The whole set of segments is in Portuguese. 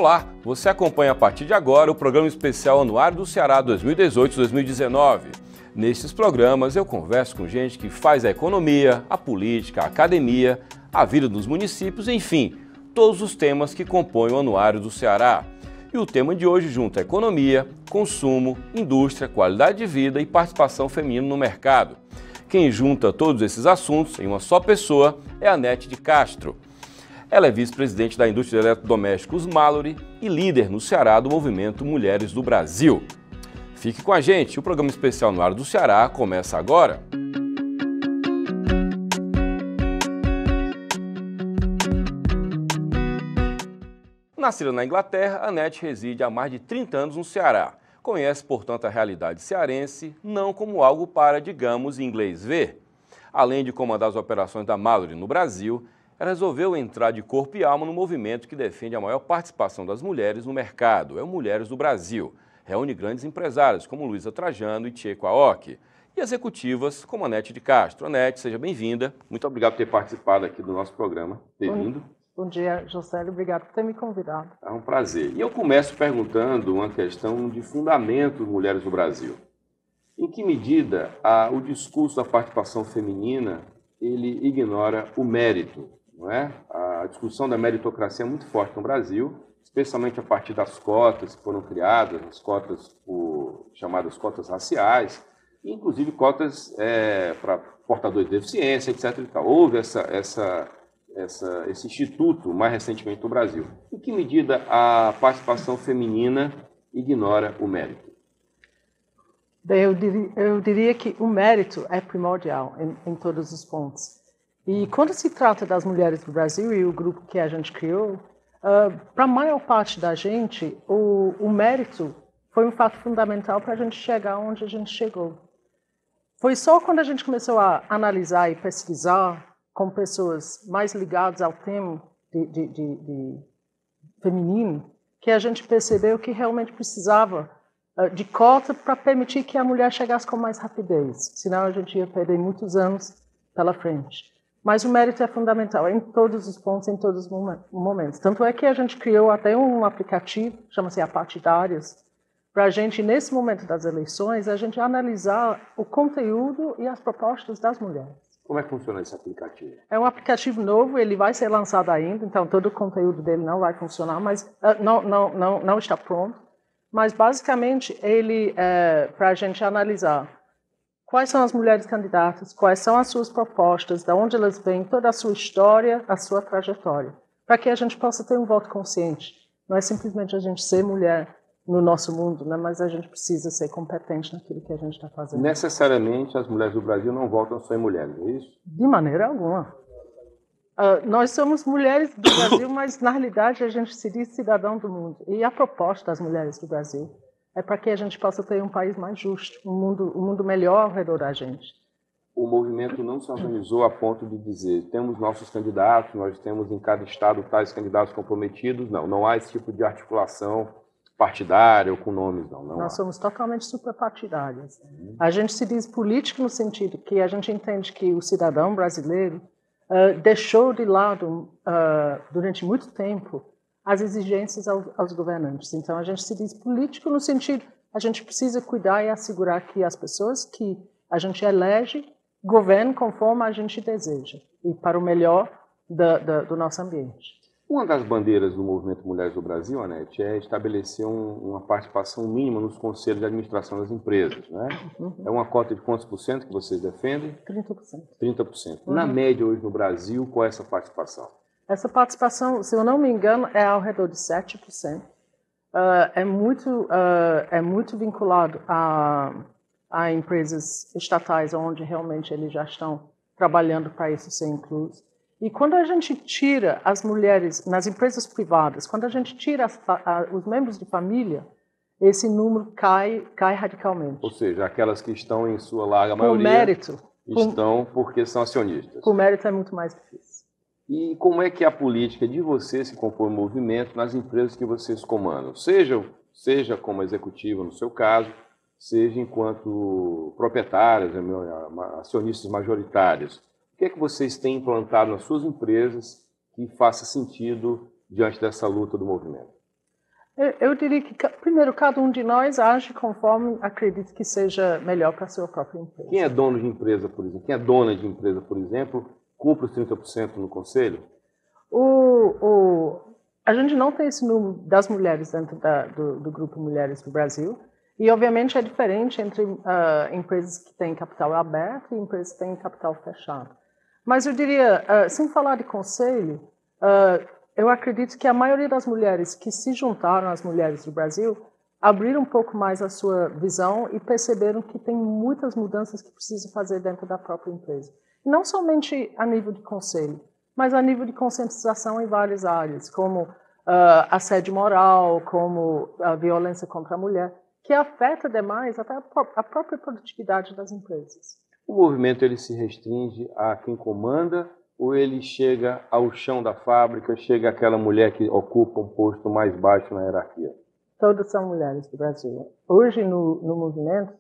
Olá, você acompanha a partir de agora o programa especial Anuário do Ceará 2018-2019. Nestes programas eu converso com gente que faz a economia, a política, a academia, a vida dos municípios, enfim, todos os temas que compõem o Anuário do Ceará. E o tema de hoje junta economia, consumo, indústria, qualidade de vida e participação feminina no mercado. Quem junta todos esses assuntos em uma só pessoa é a Anete de Castro. Ela é vice-presidente da indústria de eletrodomésticos Mallory e líder no Ceará do movimento Mulheres do Brasil. Fique com a gente, o programa especial Anuário do Ceará começa agora. Nascida na Inglaterra, Anete reside há mais de 30 anos no Ceará. Conhece, portanto, a realidade cearense, não como algo para, digamos, inglês ver. Além de comandar as operações da Mallory no Brasil, ela resolveu entrar de corpo e alma no movimento que defende a maior participação das mulheres no mercado, é o Mulheres do Brasil. Reúne grandes empresários como Luísa Trajano e Tcheco Aoki, e executivas como Anete de Castro. Anete, seja bem-vinda. Muito obrigado por ter participado aqui do nosso programa, ter vindo. Bom dia, Josélio. Obrigado por ter me convidado. É um prazer. E eu começo perguntando uma questão de fundamento Mulheres do Brasil. Em que medida o discurso da participação feminina ele ignora o mérito? Não é? A discussão da meritocracia é muito forte no Brasil, especialmente a partir das cotas que foram criadas, as cotas chamadas cotas raciais, e inclusive cotas para portadores de deficiência, etc. E tal. Houve esse instituto mais recentemente no Brasil. Em que medida a participação feminina ignora o mérito? Eu diria que o mérito é primordial em todos os pontos. E quando se trata das mulheres do Brasil e o grupo que a gente criou, para a maior parte da gente, o mérito foi um fato fundamental para a gente chegar onde a gente chegou. Foi só quando a gente começou a analisar e pesquisar com pessoas mais ligadas ao tema de feminino que a gente percebeu que realmente precisava de cota para permitir que a mulher chegasse com mais rapidez. Senão a gente ia perder muitos anos pela frente. Mas o mérito é fundamental em todos os pontos, em todos os momentos. Tanto é que a gente criou até um aplicativo, chama-se Apartidárias, para a gente, nesse momento das eleições, a gente analisar o conteúdo e as propostas das mulheres. Como é que funciona esse aplicativo? É um aplicativo novo, ele vai ser lançado ainda, então todo o conteúdo dele não vai funcionar, mas não está pronto. Mas, basicamente, ele é para a gente analisar quais são as mulheres candidatas, quais são as suas propostas, de onde elas vêm, toda a sua história, a sua trajetória, para que a gente possa ter um voto consciente. Não é simplesmente a gente ser mulher no nosso mundo, né, mas a gente precisa ser competente naquilo que a gente está fazendo. Necessariamente as mulheres do Brasil não votam só em mulheres, é isso? De maneira alguma. Nós somos mulheres do Brasil, mas na realidade a gente se diz cidadão do mundo. E a proposta das mulheres do Brasil é para que a gente possa ter um país mais justo, um mundo melhor ao redor da gente. O movimento não se organizou a ponto de dizer temos nossos candidatos, nós temos em cada estado tais candidatos comprometidos. Não há esse tipo de articulação partidária ou com nomes, não. Nós somos totalmente suprapartidárias. A gente se diz político no sentido que a gente entende que o cidadão brasileiro deixou de lado, durante muito tempo, as exigências aos governantes. Então, a gente se diz político no sentido, a gente precisa cuidar e assegurar que as pessoas que a gente elege governem conforme a gente deseja e para o melhor do nosso ambiente. Uma das bandeiras do movimento Mulheres do Brasil, Anete, é estabelecer uma participação mínima nos conselhos de administração das empresas, né? É uma cota de quantos por cento que vocês defendem? 30%. 30%. Na média, hoje no Brasil, qual é essa participação? Essa participação, se eu não me engano, é ao redor de 7%. É muito vinculado a empresas estatais, onde realmente eles já estão trabalhando para isso ser incluso. E quando a gente tira as mulheres nas empresas privadas, quando a gente tira os membros de família, esse número cai radicalmente. Ou seja, aquelas que estão em sua larga maioria mérito, estão porque são acionistas. Por mérito é muito mais difícil. E como é que a política de vocês se compõe movimento nas empresas que vocês comandam? Seja como executiva, no seu caso, seja enquanto proprietárias, acionistas majoritários. O que é que vocês têm implantado nas suas empresas que faça sentido diante dessa luta do movimento? Eu diria que, primeiro, cada um de nós age conforme acredita que seja melhor para a sua própria empresa. Quem é dono de empresa, por exemplo, quem é dona de empresa, por exemplo, cumpre os 30% no conselho? A gente não tem esse número das mulheres dentro do Grupo Mulheres do Brasil, e obviamente é diferente entre empresas que têm capital aberto e empresas que têm capital fechado. Mas eu diria, sem falar de conselho, eu acredito que a maioria das mulheres que se juntaram às mulheres do Brasil abriram um pouco mais a sua visão e perceberam que tem muitas mudanças que precisam fazer dentro da própria empresa. E não somente a nível de conselho, mas a nível de conscientização em várias áreas, como assédio moral, como a violência contra a mulher, que afeta demais até a própria produtividade das empresas. O movimento ele se restringe a quem comanda ou ele chega ao chão da fábrica, chega àquela mulher que ocupa um posto mais baixo na hierarquia? Todas são mulheres do Brasil. Hoje, no movimento,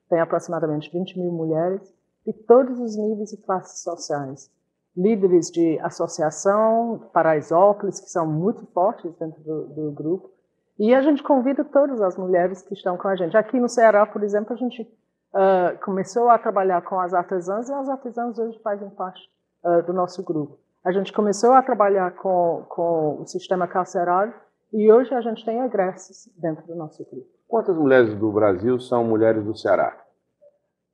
tem aproximadamente 20 mil mulheres de todos os níveis e classes sociais. Líderes de associação, Paraisópolis, que são muito fortes dentro do grupo. E a gente convida todas as mulheres que estão com a gente. Aqui no Ceará, por exemplo, a gente começou a trabalhar com as artesãs e as artesãs hoje fazem parte do nosso grupo. A gente começou a trabalhar com o sistema carcerário e hoje a gente tem egressos dentro do nosso grupo. Quantas mulheres do Brasil são mulheres do Ceará?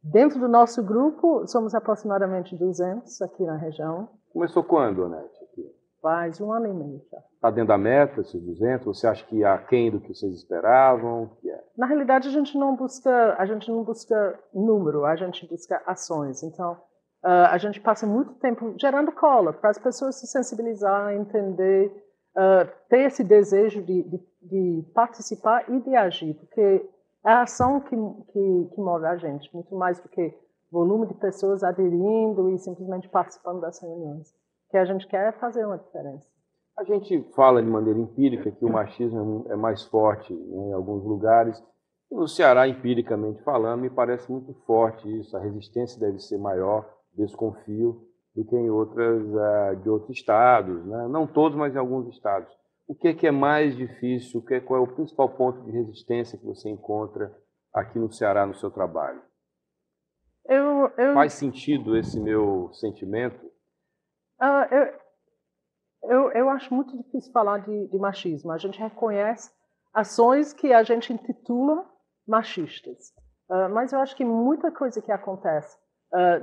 Dentro do nosso grupo, somos aproximadamente 200 aqui na região. Começou quando, Onete? Faz 1 ano e meio já. Está dentro da meta, esses 200? Você acha que aquém do que vocês esperavam? Na realidade, a gente não busca número, a gente busca ações. Então, a gente passa muito tempo gerando cola para as pessoas se sensibilizarem, entender, ter esse desejo de participar e de agir, porque é a ação que move a gente, muito mais do que volume de pessoas aderindo e simplesmente participando das reuniões. O que a gente quer é fazer uma diferença. A gente fala de maneira empírica que o machismo é mais forte em alguns lugares. E no Ceará, empiricamente falando, me parece muito forte isso. A resistência deve ser maior, desconfio, do que em de outros estados, né? Não todos, mas em alguns estados. O que é mais difícil? Qual é o principal ponto de resistência que você encontra aqui no Ceará no seu trabalho? Faz sentido esse meu sentimento? Eu acho muito difícil falar de machismo. A gente reconhece ações que a gente intitula machistas. Mas eu acho que muita coisa que acontece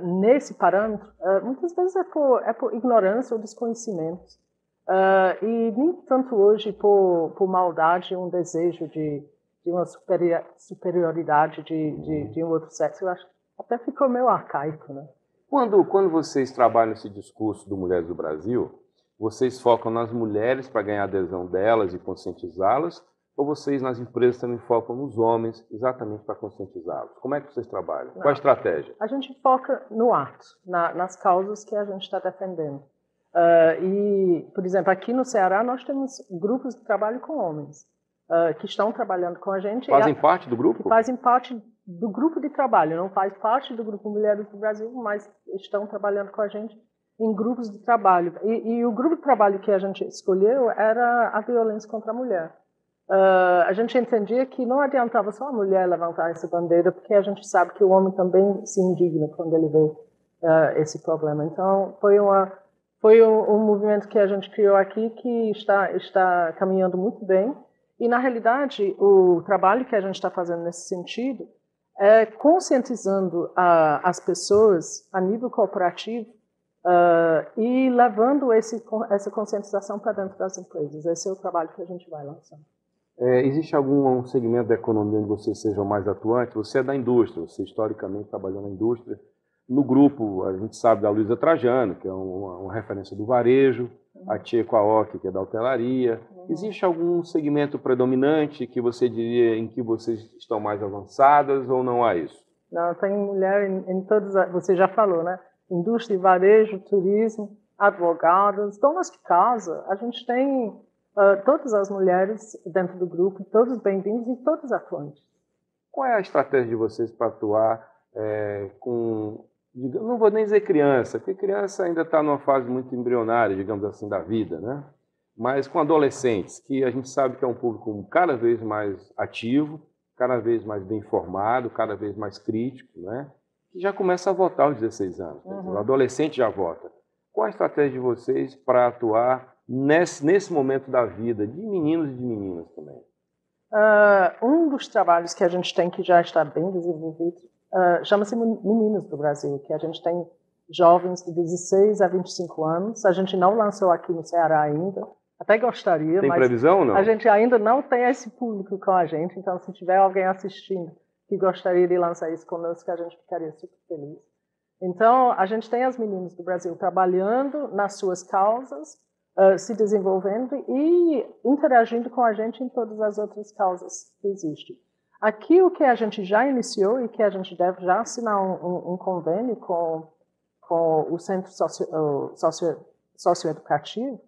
nesse parâmetro, muitas vezes é por ignorância ou desconhecimento. E nem tanto hoje por maldade, um desejo de uma superioridade de um outro sexo. Eu acho que até ficou meio arcaico, né? Quando vocês trabalham esse discurso do Mulheres do Brasil, vocês focam nas mulheres para ganhar a adesão delas e conscientizá-las, ou vocês nas empresas também focam nos homens exatamente para conscientizá-los? Como é que vocês trabalham? Qual a estratégia? A gente foca no ato, nas causas que a gente está defendendo. E, por exemplo, aqui no Ceará nós temos grupos de trabalho com homens que estão trabalhando com a gente. Fazem parte do grupo? Que fazem parte do grupo de trabalho, não faz parte do Grupo Mulheres do Brasil, mas estão trabalhando com a gente em grupos de trabalho. E o grupo de trabalho que a gente escolheu era a violência contra a mulher. A gente entendia que não adiantava só a mulher levantar essa bandeira, porque a gente sabe que o homem também se indigna quando ele vê esse problema. Então, foi um movimento que a gente criou aqui que está caminhando muito bem. E, na realidade, o trabalho que a gente está fazendo nesse sentido é conscientizando as pessoas a nível corporativo e levando essa conscientização para dentro das empresas. Esse é o trabalho que a gente vai lançar. Existe algum segmento da economia onde você seja mais atuante? Você é da indústria, você historicamente trabalhou na indústria. No grupo, a gente sabe da Luiza Trajano, que é uma referência do varejo, a Tia Quaoki, que é da hotelaria. Existe algum segmento predominante que você diria em que vocês estão mais avançadas ou não há isso? Não, tem mulher em todos, você já falou, né? Indústria, varejo, turismo, advogados, donas de casa. A gente tem todas as mulheres dentro do grupo, todos bem-vindos e todos atuantes. Qual é a estratégia de vocês para atuar com, digamos, não vou nem dizer criança, porque criança ainda está numa fase muito embrionária, digamos assim, da vida, né? mas com adolescentes, que a gente sabe que é um público cada vez mais ativo, cada vez mais bem informado, cada vez mais crítico, né? Que já começa a votar aos 16 anos. O adolescente já vota. Qual a estratégia de vocês para atuar nesse momento da vida de meninos e de meninas também? Um dos trabalhos que a gente tem que já está bem desenvolvido chama-se Meninos do Brasil, que a gente tem jovens de 16 a 25 anos. A gente não lançou aqui no Ceará ainda, até gostaria, tem mas previsão ou não? A gente ainda não tem esse público com a gente, então se tiver alguém assistindo que gostaria de lançar isso conosco, a gente ficaria super feliz. Então, a gente tem as Meninas do Brasil trabalhando nas suas causas, se desenvolvendo e interagindo com a gente em todas as outras causas que existem. Aqui, o que a gente já iniciou e que a gente deve já assinar um convênio com o Centro Socioeducativo,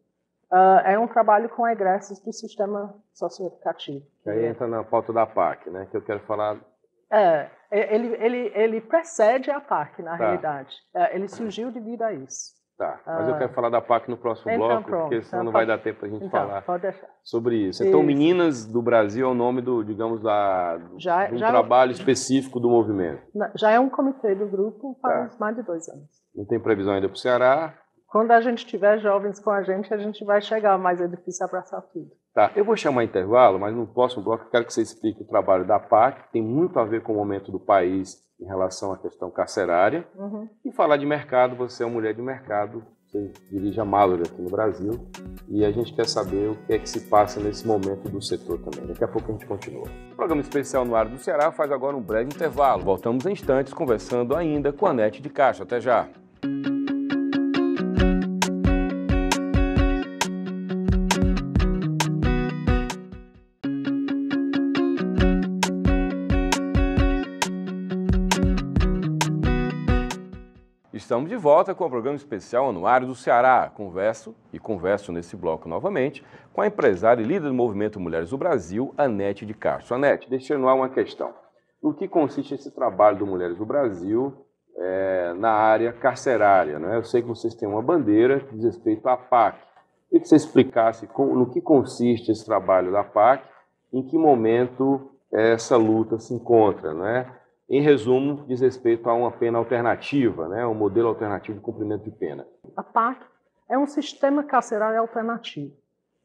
é um trabalho com egressos do sistema socioeducativo. Que aí entra na pauta da PAC, né? Que eu quero falar. Ele precede a PAC, na realidade. Ele surgiu devido a isso. Tá, mas eu quero falar da PAC no próximo bloco, porque senão não vai dar tempo para a gente falar sobre isso. Então, Meninas do Brasil é o nome do, digamos, de um trabalho específico do movimento. Já é um comitê do grupo faz mais de 2 anos. Não tem previsão ainda para o Ceará? Quando a gente tiver jovens com a gente vai chegar, mas é difícil abraçar tudo. Tá, eu vou chamar intervalo, mas no próximo bloco eu quero que você explique o trabalho da PAC, que tem muito a ver com o momento do país em relação à questão carcerária. E falar de mercado, você é uma mulher de mercado, você dirige a Mallory aqui no Brasil, e a gente quer saber o que é que se passa nesse momento do setor também. Daqui a pouco a gente continua. O programa especial no Ar do Ceará faz agora um breve intervalo. Voltamos em instantes conversando ainda com a Anete de Castro. Até já! Estamos de volta com o programa especial Anuário do Ceará. Converso nesse bloco novamente com a empresária e líder do movimento Mulheres do Brasil, Anete de Castro. Anete, deixa eu no ar uma questão. No que consiste esse trabalho do Mulheres do Brasil na área carcerária, né? Eu sei que vocês têm uma bandeira que diz respeito à PAC. Queria que você explicasse no que consiste esse trabalho da PAC, em que momento essa luta se encontra, né? Em resumo, diz respeito a uma pena alternativa, né? Um modelo alternativo de cumprimento de pena. A PAC é um sistema carcerário alternativo,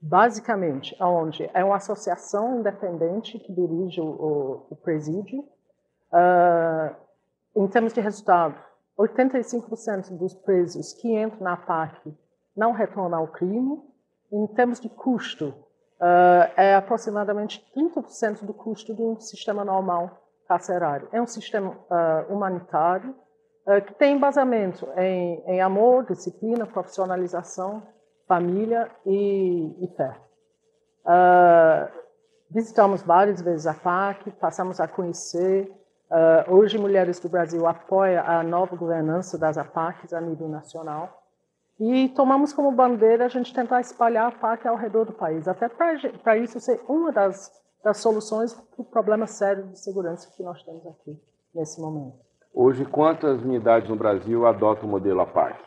basicamente, onde é uma associação independente que dirige o presídio. Em termos de resultado, 85% dos presos que entram na PAC não retornam ao crime. Em termos de custo, é aproximadamente 30% do custo de um sistema normal carcerário. É um sistema humanitário que tem embasamento em amor, disciplina, profissionalização, família e fé. Visitamos várias vezes a PAC, passamos a conhecer. Hoje, Mulheres do Brasil apoia a nova governança das APACs a nível nacional. E tomamos como bandeira a gente tentar espalhar a PAC ao redor do país, até para isso ser uma das soluções para o problema sério de segurança que nós temos aqui, nesse momento. Hoje, quantas unidades no Brasil adotam o modelo APAC?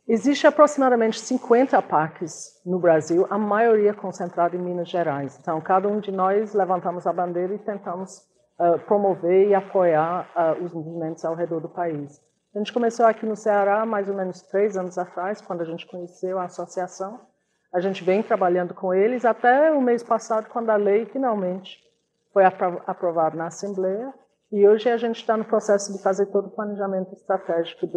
Existe aproximadamente 50 APACs no Brasil, a maioria concentrada em Minas Gerais. Então, cada um de nós levantamos a bandeira e tentamos promover e apoiar os movimentos ao redor do país. A gente começou aqui no Ceará, mais ou menos 3 anos atrás, quando a gente conheceu a associação. A gente vem trabalhando com eles até o mês passado, quando a lei finalmente foi aprovada na Assembleia. E hoje a gente está no processo de fazer todo o planejamento estratégico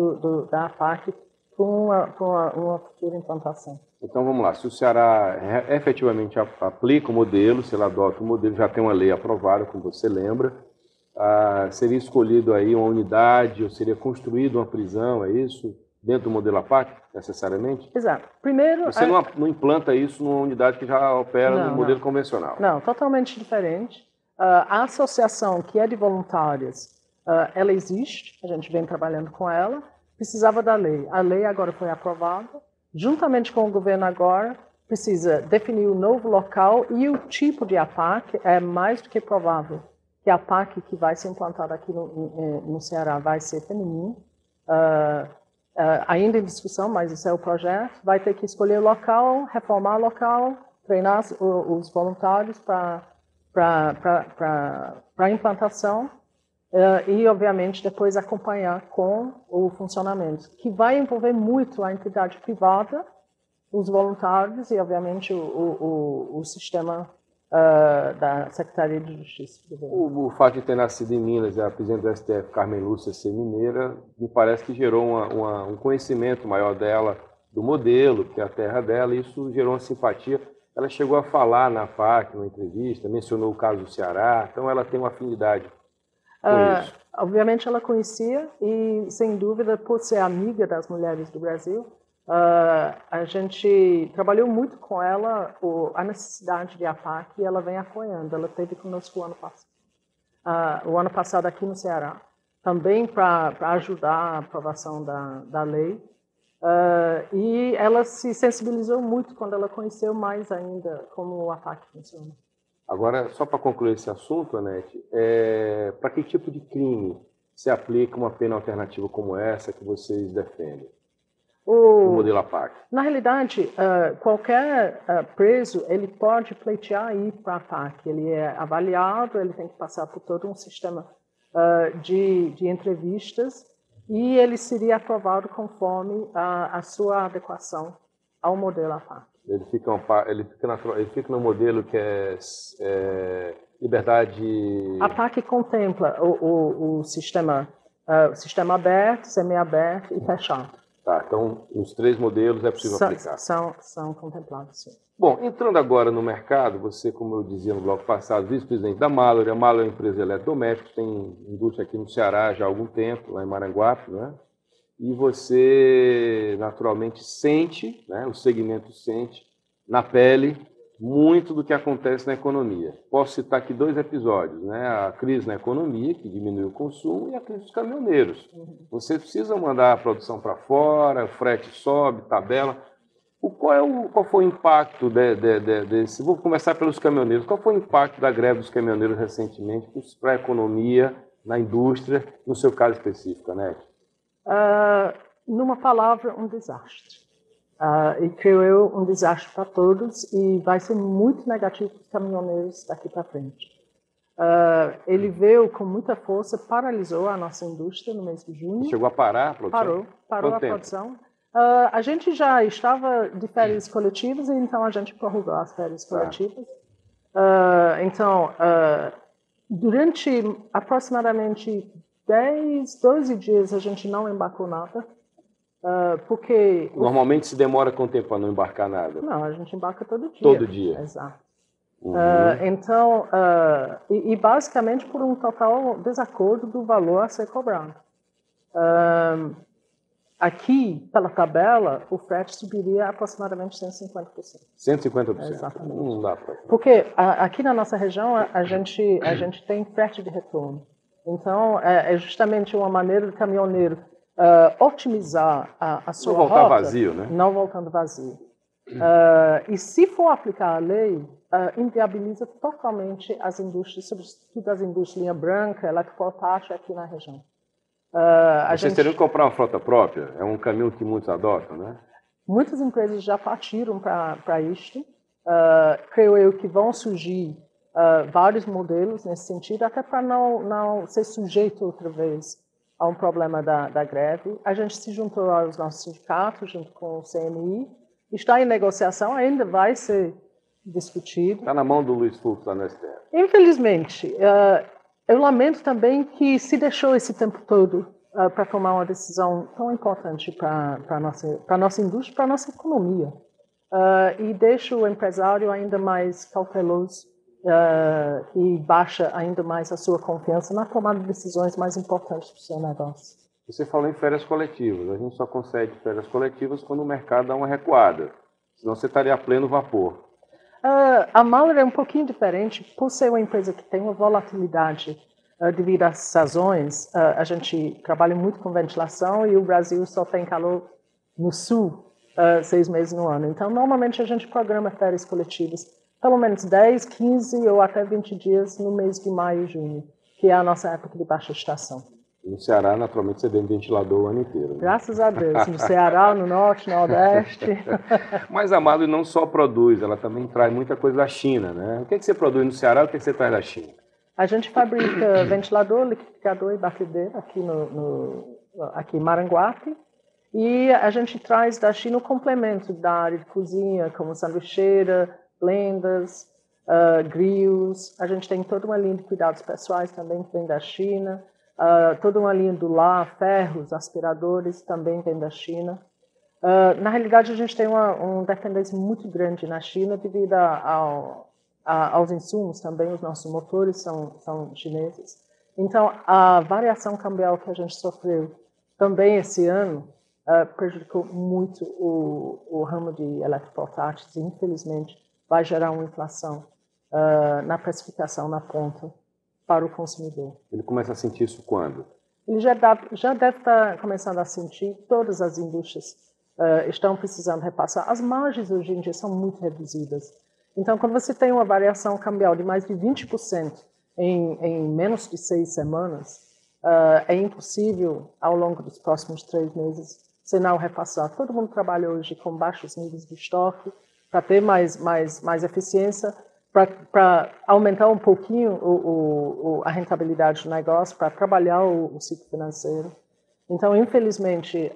da APAC para uma futura implantação. Então vamos lá, se o Ceará efetivamente aplica o modelo, se ele adota o modelo, já tem uma lei aprovada, como você lembra, seria escolhido aí uma unidade ou seria construída uma prisão, é isso? Dentro do modelo APAC, necessariamente? Exato. Primeiro, você não implanta isso numa unidade que já opera no modelo convencional? Não, totalmente diferente. A associação, que é de voluntárias, ela existe, a gente vem trabalhando com ela, precisava da lei. A lei agora foi aprovada, juntamente com o governo agora, precisa definir o novo local e o tipo de APAC. É mais do que provável que a APAC que vai ser implantada aqui no Ceará vai ser feminina. ainda em discussão, mas isso é o projeto, vai ter que escolher o local, reformar o local, treinar os voluntários para a implantação e, obviamente, depois acompanhar com o funcionamento, que vai envolver muito a entidade privada, os voluntários e, obviamente, o sistema da Secretaria de Justiça. O fato de ter nascido em Minas e a presidente do STF, Carmen Lúcia, ser mineira, me parece que gerou um conhecimento maior dela, do modelo, que é a terra dela, e isso gerou uma simpatia. Ela chegou a falar na FAC, numa entrevista, mencionou o caso do Ceará, então ela tem uma afinidade com isso. Obviamente ela conhecia e, sem dúvida, por ser amiga das mulheres do Brasil, a gente trabalhou muito com ela a necessidade de APAC e ela vem apoiando. Ela esteve conosco o ano passado aqui no Ceará, também para ajudar a aprovação da lei. E ela se sensibilizou muito quando ela conheceu mais ainda como o APAC funciona. Agora, só para concluir esse assunto, Anete, para que tipo de crime se aplica uma pena alternativa como essa que vocês defendem? O modelo APAC. Na realidade, qualquer preso ele pode pleitear ir para a APAC. Ele é avaliado, ele tem que passar por todo um sistema de entrevistas e ele seria aprovado conforme a sua adequação ao modelo APAC. Ele fica no modelo que é liberdade... A APAC contempla o sistema aberto, semiaberto e fechado. Tá, então os três modelos é possível aplicar. São contemplados, sim. Bom, entrando agora no mercado, você, como eu dizia no bloco passado, vice-presidente da Mallory. A Mallory é uma empresa eletrodoméstica, tem indústria aqui no Ceará já há algum tempo, lá em Maranguape, né? E você, naturalmente, sente, né, o segmento sente, na pele, muito do que acontece na economia. Posso citar aqui 2 episódios, né? A crise na economia, que diminuiu o consumo, e a crise dos caminhoneiros. Você precisa mandar a produção para fora, o frete sobe, tabela. Qual foi o impacto desse... Vou começar pelos caminhoneiros. Qual foi o impacto da greve dos caminhoneiros recentemente para a economia, na indústria, no seu caso específico, Anete? Numa palavra, um desastre. E creio eu, um desastre para todos e vai ser muito negativo para os caminhoneiros daqui para frente. Ele veio com muita força, paralisou a nossa indústria no mês de junho. Chegou a parar a produção? Parou a produção. A gente já estava de férias coletivas, então a gente prorrogou as férias coletivas. Então, durante aproximadamente 10, 12 dias a gente não embarcou nada. Porque... Normalmente se demora quanto tempo para não embarcar nada? Não, a gente embarca todo dia. Todo dia? Exato. Então, basicamente por um total desacordo do valor a ser cobrado. Aqui, pela tabela, o frete subiria aproximadamente 150%. 150%? Exatamente. Não dá para... Porque aqui na nossa região a gente tem frete de retorno. Então, é justamente uma maneira do caminhoneiro otimizar a sua rota. Não voltar vazio, né? Não voltando vazio. E se for aplicar a lei, inviabiliza totalmente as indústrias, sobretudo as indústrias linha branca, eletroportátil aqui na região. Vocês teriam que comprar uma frota própria? É um caminho que muitos adotam, né? Muitas empresas já partiram para isto. Creio eu que vão surgir vários modelos nesse sentido, até para não ser sujeito outra vez a um problema da greve. A gente se juntou aos nossos sindicatos, junto com o CNI, está em negociação, ainda vai ser discutido. Está na mão do Luiz Fux lá no STF. Infelizmente, eu lamento também que se deixou esse tempo todo para tomar uma decisão tão importante para a nossa indústria, para a nossa economia, e deixa o empresário ainda mais cauteloso e baixa ainda mais a sua confiança na tomada de decisões mais importantes do seu negócio. Você falou em férias coletivas. A gente só consegue férias coletivas quando o mercado dá uma recuada. Senão você estaria a pleno vapor. A Mallory é um pouquinho diferente. Por ser uma empresa que tem uma volatilidade devido às sazões, a gente trabalha muito com ventilação e o Brasil só tem calor no sul 6 meses no ano. Então, normalmente, a gente programa férias coletivas pelo menos 10, 15 ou até 20 dias no mês de maio e junho, que é a nossa época de baixa estação. No Ceará, naturalmente, você tem ventilador o ano inteiro. Né? Graças a Deus. No Ceará, no Norte, no Nordeste. Mas a Marley não só produz, ela também traz muita coisa da China, né? O que você produz no Ceará e o que você traz da China? A gente fabrica ventilador, liquidificador e batedeira aqui em Maranguape. E a gente traz da China o complemento da área de cozinha, como sanduicheira, blendas, grills. A gente tem toda uma linha de cuidados pessoais também que vem da China. Toda uma linha do lar, ferros, aspiradores, também vem da China. Na realidade, a gente tem uma dependência muito grande na China devido aos insumos também. Os nossos motores são chineses. Então, a variação cambial que a gente sofreu também esse ano prejudicou muito o ramo de eletroportáteis e, infelizmente, vai gerar uma inflação na precificação, na ponta, para o consumidor. Ele começa a sentir isso quando? Ele já deve estar começando a sentir. Todas as indústrias estão precisando repassar. As margens hoje em dia são muito reduzidas. Então, quando você tem uma variação cambial de mais de 20% em menos de 6 semanas, é impossível, ao longo dos próximos 3 meses, você não repassar. Todo mundo trabalha hoje com baixos níveis de estoque para ter mais eficiência, para aumentar um pouquinho a rentabilidade do negócio, para trabalhar o ciclo financeiro. Então, infelizmente,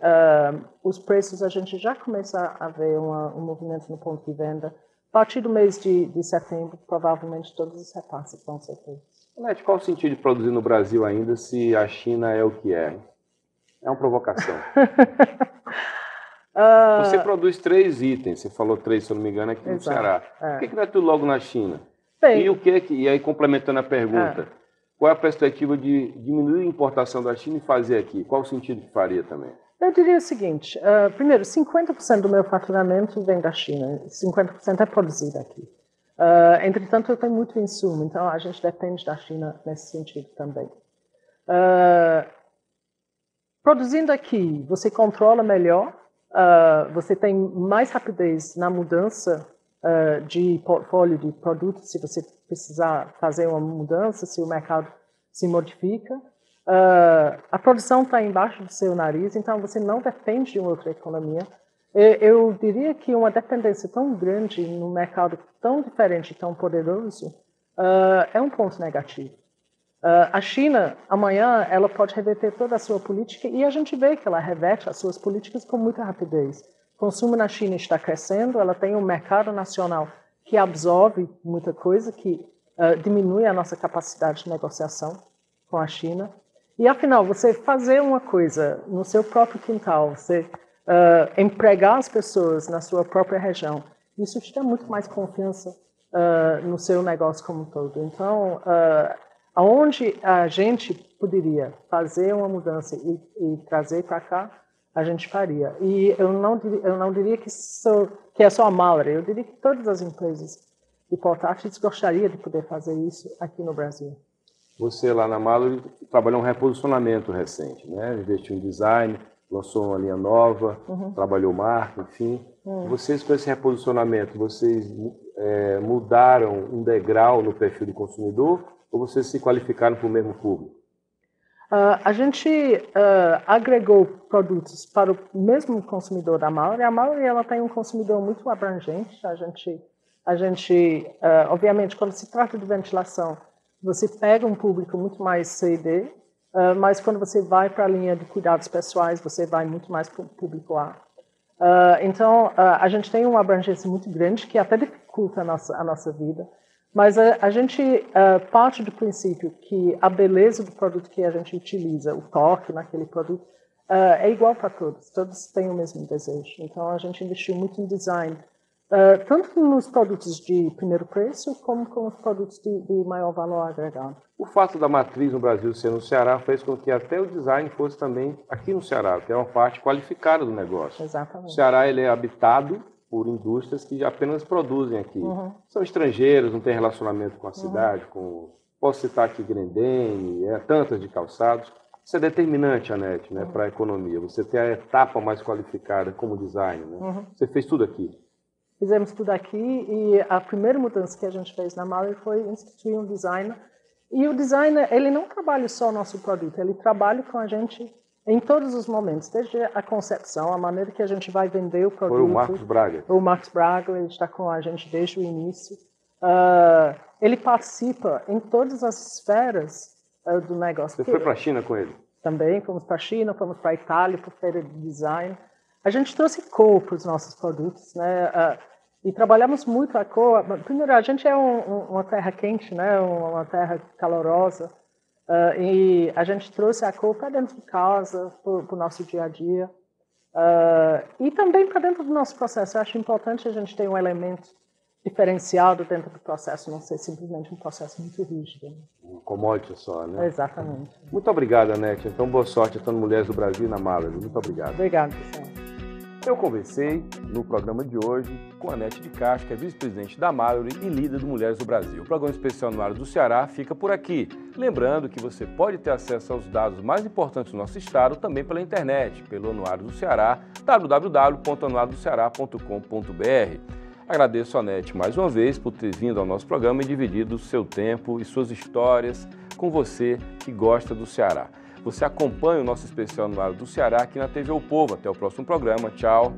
os preços a gente já começa a ver um movimento no ponto de venda. A partir do mês de setembro, provavelmente todos os repasses vão ser feitos. Anete, qual o sentido de produzir no Brasil ainda se a China é o que é? É uma provocação. Você produz 3 itens, você falou 3, se eu não me engano, aqui no Ceará. Por que não é tudo logo na China? Bem, E aí, complementando a pergunta, qual é a perspectiva de diminuir a importação da China e fazer aqui? Qual o sentido que faria também? Eu diria o seguinte, primeiro, 50% do meu faturamento vem da China, 50% é produzido aqui. Entretanto, eu tenho muito insumo, então a gente depende da China nesse sentido também. Produzindo aqui, você controla melhor, você tem mais rapidez na mudança de portfólio de produtos, se você precisar fazer uma mudança, se o mercado se modifica. A produção está embaixo do seu nariz, então você não depende de uma outra economia. Eu diria que uma dependência tão grande num mercado tão diferente e tão poderoso é um ponto negativo. A China, amanhã, ela pode reverter toda a sua política e a gente vê que ela reverte as suas políticas com muita rapidez. O consumo na China está crescendo, ela tem um mercado nacional que absorve muita coisa, que diminui a nossa capacidade de negociação com a China. E, afinal, você fazer uma coisa no seu próprio quintal, você empregar as pessoas na sua própria região, isso te dá muito mais confiança no seu negócio como um todo. Então, aonde a gente poderia fazer uma mudança e trazer para cá, a gente faria. E eu não diria que é só a Mallory, eu diria que todas as empresas de portáteis gostariam de poder fazer isso aqui no Brasil. Você lá na Mallory trabalhou um reposicionamento recente, né? Investiu em design, lançou uma linha nova, trabalhou marca, enfim. Vocês com esse reposicionamento, vocês mudaram um degrau no perfil do consumidor ou vocês se qualificaram para o mesmo público? A gente agregou produtos para o mesmo consumidor da Mallory. A Mallory ela tem um consumidor muito abrangente. A gente obviamente, quando se trata de ventilação, você pega um público muito mais C e D, mas quando você vai para a linha de cuidados pessoais, você vai muito mais para o público A. Então, a gente tem uma abrangência muito grande que até dificulta a nossa vida, mas a gente parte do princípio que a beleza do produto que a gente utiliza, o toque naquele produto, é igual para todos têm o mesmo desejo. Então, a gente investiu muito em design, tanto nos produtos de primeiro preço, como com os produtos de maior valor agregado. O fato da matriz no Brasil ser no Ceará fez com que até o design fosse também aqui no Ceará, que é uma parte qualificada do negócio. Exatamente. O Ceará ele é habitado por indústrias que apenas produzem aqui. São estrangeiros, não tem relacionamento com a cidade, posso citar aqui Grendene, tantas de calçados. Isso é determinante, Anete, né, para a economia. Você ter a etapa mais qualificada como design. Né? Você fez tudo aqui. Fizemos tudo aqui e a primeira mudança que a gente fez na Mallory foi instituir um designer E o designer, ele não trabalha só o nosso produto, ele trabalha com a gente em todos os momentos, desde a concepção, a maneira que a gente vai vender o produto. Foi o Marcos Braga. O Marcos Braga, ele está com a gente desde o início. Ele participa em todas as esferas do negócio. Você foi para a China com ele? Também, fomos para a China, fomos para a Itália, para a feira de design. A gente trouxe cor para os nossos produtos, né? E trabalhamos muito a cor. Primeiro, a gente é uma terra quente, né? Uma terra calorosa. E a gente trouxe a cor para dentro de casa, para o nosso dia a dia. E também para dentro do nosso processo. Eu acho importante a gente ter um elemento diferenciado dentro do processo, não ser simplesmente um processo muito rígido. Um commodity só, né? Exatamente. Muito obrigado, Anete. Então, boa sorte a todas as mulheres do Brasil e na Mallory. Muito obrigado. Obrigado, pessoal. Eu conversei no programa de hoje com a Anete de Castro, que é vice-presidente da Mallory e líder do Mulheres do Brasil. O programa especial no Área do Ceará fica por aqui. Lembrando que você pode ter acesso aos dados mais importantes do nosso estado também pela internet, pelo Anuário do Ceará, www.anuariodoceará.com.br. Agradeço a Anete mais uma vez por ter vindo ao nosso programa e dividido o seu tempo e suas histórias com você que gosta do Ceará. Você acompanha o nosso especial no Anuário do Ceará aqui na TV O Povo. Até o próximo programa. Tchau.